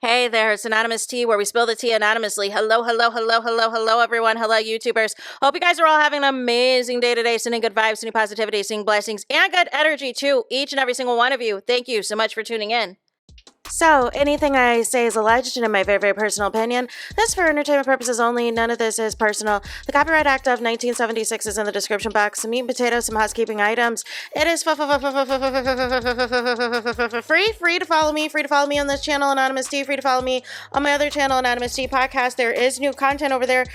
Hey there, it's Anonymous Tea, where we spill the tea anonymously. Hello, hello, hello, hello, hello, everyone. Hello, YouTubers. Hope you guys are all having an amazing day today, sending good vibes, sending positivity, sending blessings, and good energy to each and every single one of you. Thank you so much for tuning in. So, anything I say is alleged and in my very, very personal opinion. This is for entertainment purposes only. None of this is personal. The Copyright Act of 1976 is in the description box. Some meat and potatoes, some housekeeping items. It is free to follow me. Free to follow me on this channel, Anonymous Tea. Free to follow me on my other channel, Anonymous Tea Podcast. There is new content over there.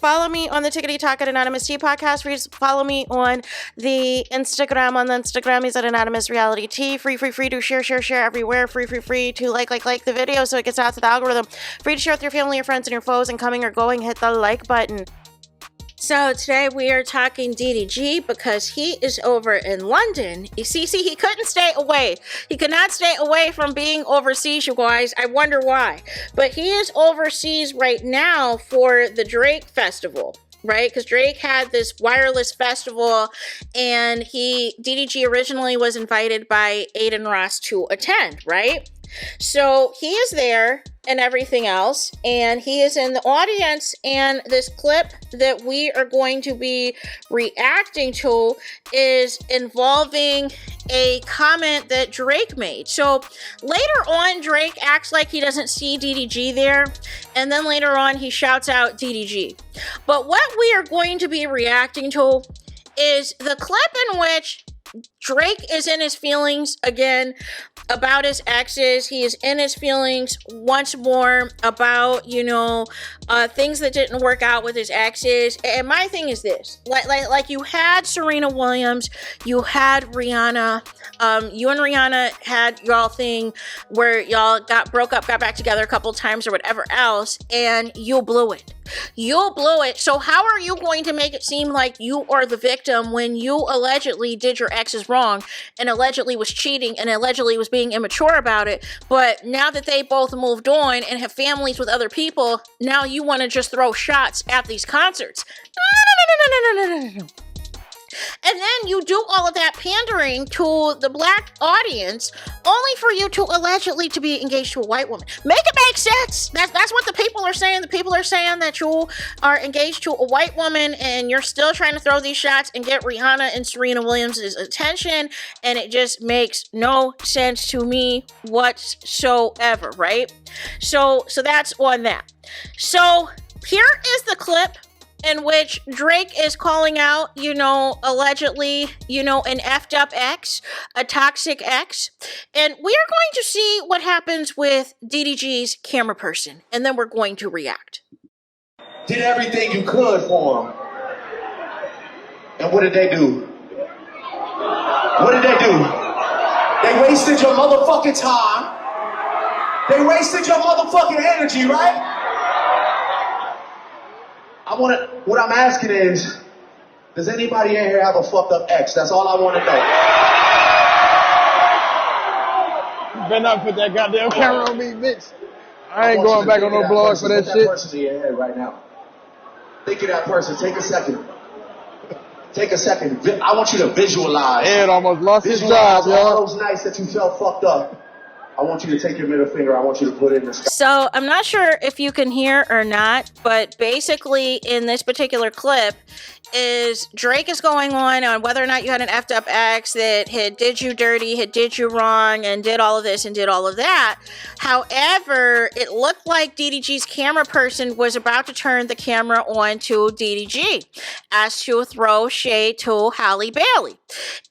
Follow me on the Tickety Talk at Anonymous Tea Podcast. Free to follow me on the Instagram. On the Instagram, he's at AnonymousRealityTV. Free to share everywhere. Free to like the video so it gets out to the algorithm. Free to share with your family, your friends, and your foes, and coming or going, hit the like button. So today we are talking DDG because he is over in London. You see, he couldn't stay away. He could not stay away from being overseas, you guys. I wonder why. But he is overseas right now for the Drake Festival. Right? Because Drake had this wireless festival and DDG originally was invited by Aiden Ross to attend, right? So he is there and everything else, and he is in the audience, and this clip that we are going to be reacting to is involving a comment that Drake made. So later on, Drake acts like he doesn't see DDG there, and then later on he shouts out DDG. But what we are going to be reacting to is the clip in which Drake is in his feelings again about his exes. He is in his feelings once more about, things that didn't work out with his exes. And my thing is this, like you had Serena Williams, you had Rihanna, you and Rihanna had y'all thing where y'all broke up, got back together a couple times or whatever else, and you blew it. You blew it. So how are you going to make it seem like you are the victim when you allegedly did your exes wrong and allegedly was cheating and allegedly was being immature about it? But now that they both moved on and have families with other people, now you want to just throw shots at these concerts. No. And then you do all of that pandering to the black audience only for you to allegedly to be engaged to a white woman. Make it make sense. That's what the people are saying. The people are saying that you are engaged to a white woman and you're still trying to throw these shots and get Rihanna and Serena Williams' attention, and it just makes no sense to me whatsoever, right? So that's on that. So here is the clip in which Drake is calling out, allegedly, an effed up ex, a toxic ex. And we are going to see what happens with DDG's camera person, and then we're going to react. Did everything you could for him. And what did they do? What did they do? They wasted your motherfucking time. They wasted your motherfucking energy, right? What I'm asking is, does anybody in here have a fucked up ex? That's all I want to know. You better not put that goddamn camera on me, bitch. I ain't going back on no blog for that shit. Put that person in your head right now. Think of that person. Take a second. Take a second. I want you to visualize. Ed almost lost his job, y'all. All those nights that you felt fucked up. I want you to take your middle finger. I want you to put it in the sky. So I'm not sure if you can hear or not, but basically in this particular clip is Drake is going on whether or not you had an effed up ex that had did you dirty, had did you wrong, and did all of this and did all of that. However, it looked like DDG's camera person was about to turn the camera on to DDG as to throw shade to Halle Bailey.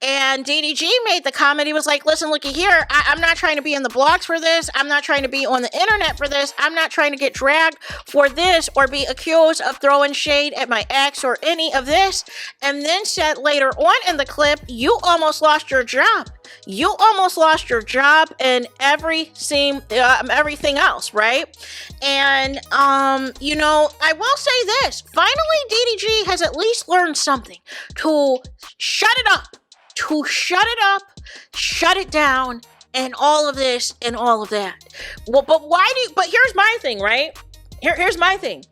And DDG made the comment, he was like, listen, looky here, I'm not trying to be in the blogs for this. I'm not trying to be on the internet for this. I'm not trying to get dragged for this or be accused of throwing shade at my ex or any of this. And then said later on in the clip, you almost lost your job. You almost lost your job and everything else, right? And, I will say this. Finally, DDG has at least learned something to shut it up, shut it down, and all of this and all of that. Well, but here's my thing, right? Here's my thing.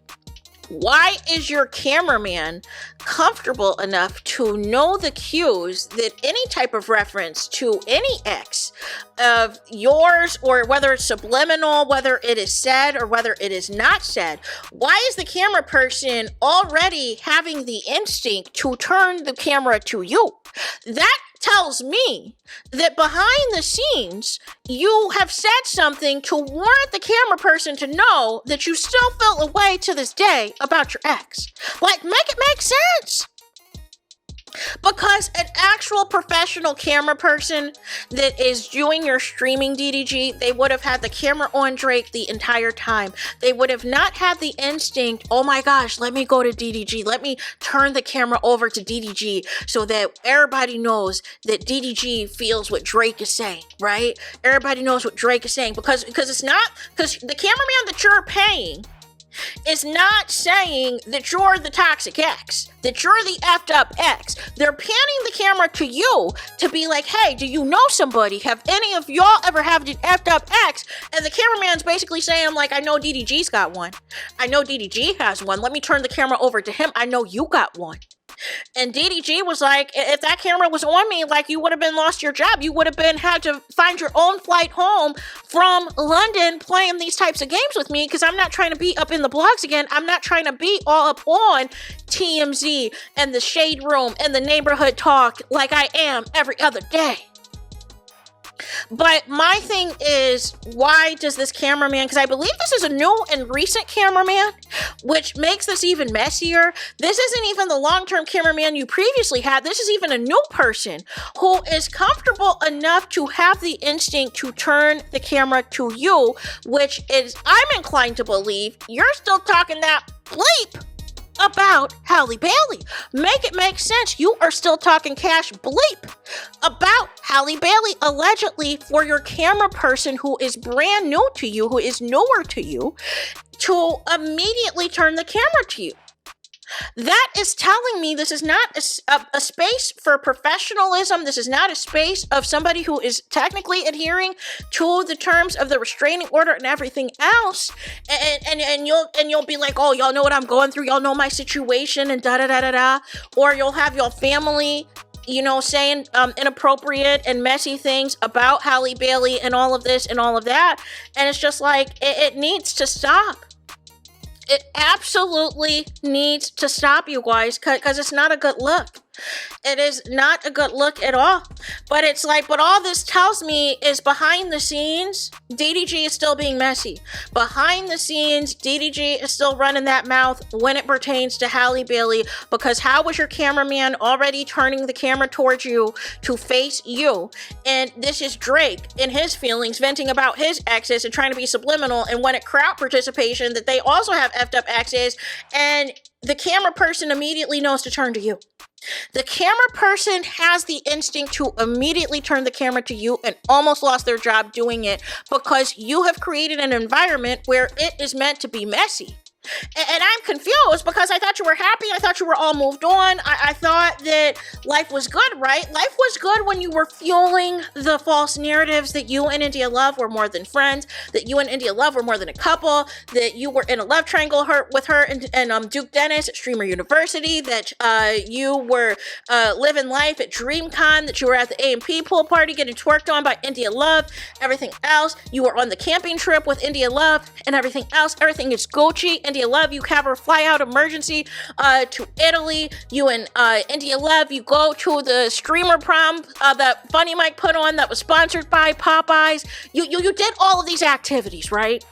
Why is your cameraman comfortable enough to know the cues that any type of reference to any ex of yours, or whether it's subliminal, whether it is said or whether it is not said, why is the camera person already having the instinct to turn the camera to you? That tells me that behind the scenes, you have said something to warrant the camera person to know that you still feel a way to this day about your ex. Like, make it make sense. Because an actual professional camera person that is doing your streaming DDG, they would have had the camera on Drake the entire time. They would have not had the instinct, oh my gosh, let me go to DDG. Let me turn the camera over to DDG so that everybody knows that DDG feels what Drake is saying, right? Everybody knows what Drake is saying, because it's not, because the cameraman that you're paying is not saying that you're the toxic ex, that you're the effed up ex. They're panning the camera to you to be like, hey, do you know somebody? Have any of y'all ever had an effed up ex? And the cameraman's basically saying, like, I know DDG's got one. I know DDG has one. Let me turn the camera over to him. I know you got one. And DDG was like, if that camera was on me, like, you would have been lost your job. You would have been had to find your own flight home from London playing these types of games with me, because I'm not trying to be up in the blogs again. I'm not trying to be all up on TMZ and the Shade Room and the Neighborhood Talk like I am every other day. But my thing is, why does this cameraman, because I believe this is a new and recent cameraman, which makes this even messier. This isn't even the long-term cameraman you previously had. This is even a new person who is comfortable enough to have the instinct to turn the camera to you, which is, I'm inclined to believe, you're still talking that bleep about Halle Bailey. Make it make sense. You are still talking cash bleep about Halle Bailey, allegedly, for your camera person who is brand new to you, who is newer to you, to immediately turn the camera to you. That is telling me this is not a space for professionalism. This is not a space of somebody who is technically adhering to the terms of the restraining order and everything else. And you'll be like, oh, y'all know what I'm going through. Y'all know my situation and da da da da da. Or you'll have your family, you know, saying inappropriate and messy things about Halle Bailey and all of this and all of that. And it's just like, it needs to stop. It absolutely needs to stop, you guys, because it's not a good look. It is not a good look at all. But it's like, but all this tells me is behind the scenes, DDG is still being messy. Behind the scenes, DDG is still running that mouth when it pertains to Halle Bailey, because how was your cameraman already turning the camera towards you to face you? And this is Drake and his feelings, venting about his exes and trying to be subliminal, and when it crowd participation that they also have effed up exes, and the camera person immediately knows to turn to you. The camera person has the instinct to immediately turn the camera to you and almost lost their job doing it, because you have created an environment where it is meant to be messy. And I'm confused, because I thought you were happy. I thought you were all moved on. I thought that life was good, right? Life was good when you were fueling the false narratives that you and India Love were more than friends, that you and India Love were more than a couple, that you were in a love triangle with her and Duke Dennis at Streamer University, that you were living life at DreamCon, that you were at the A&P pool party getting twerked on by India Love, everything else. You were on the camping trip with India Love and everything else. Everything is Gucci. India Love, you have her fly out emergency to Italy. You and India Love, you go to the streamer prom that Funny Mike put on that was sponsored by Popeyes. You did all of these activities, right?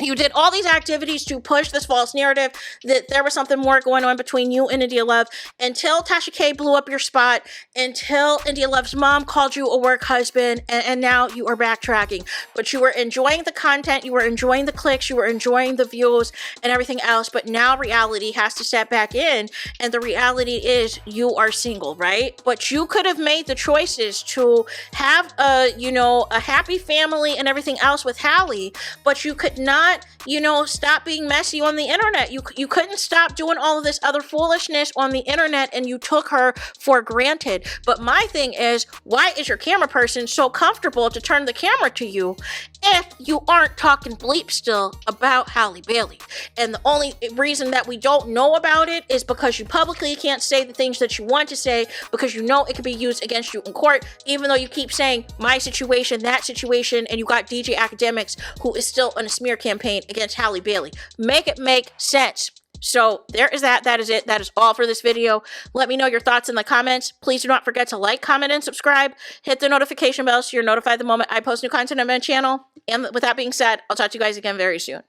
You did all these activities to push this false narrative that there was something more going on between you and India Love, until Tasha K blew up your spot, until India Love's mom called you a work husband, and now you are backtracking. But you were enjoying the content, you were enjoying the clicks, you were enjoying the views and everything else, but now reality has to step back in, and the reality is you are single, right? But you could have made the choices to have a happy family and everything else with Halle, but you could not not, stop being messy on the internet. You couldn't stop doing all of this other foolishness on the internet, and you took her for granted. But my thing is, why is your camera person so comfortable to turn the camera to you if you aren't talking bleep still about Halle Bailey? And the only reason that we don't know about it is because you publicly can't say the things that you want to say, because you know it could be used against you in court, even though you keep saying my situation, that situation, and you got DJ Academics who is still on a smear campaign against Halle Bailey. Make it make sense. So there is that. That is it. That is all for this video. Let me know your thoughts in the comments. Please do not forget to like, comment, and subscribe. Hit the notification bell so you're notified the moment I post new content on my channel. And with that being said, I'll talk to you guys again very soon.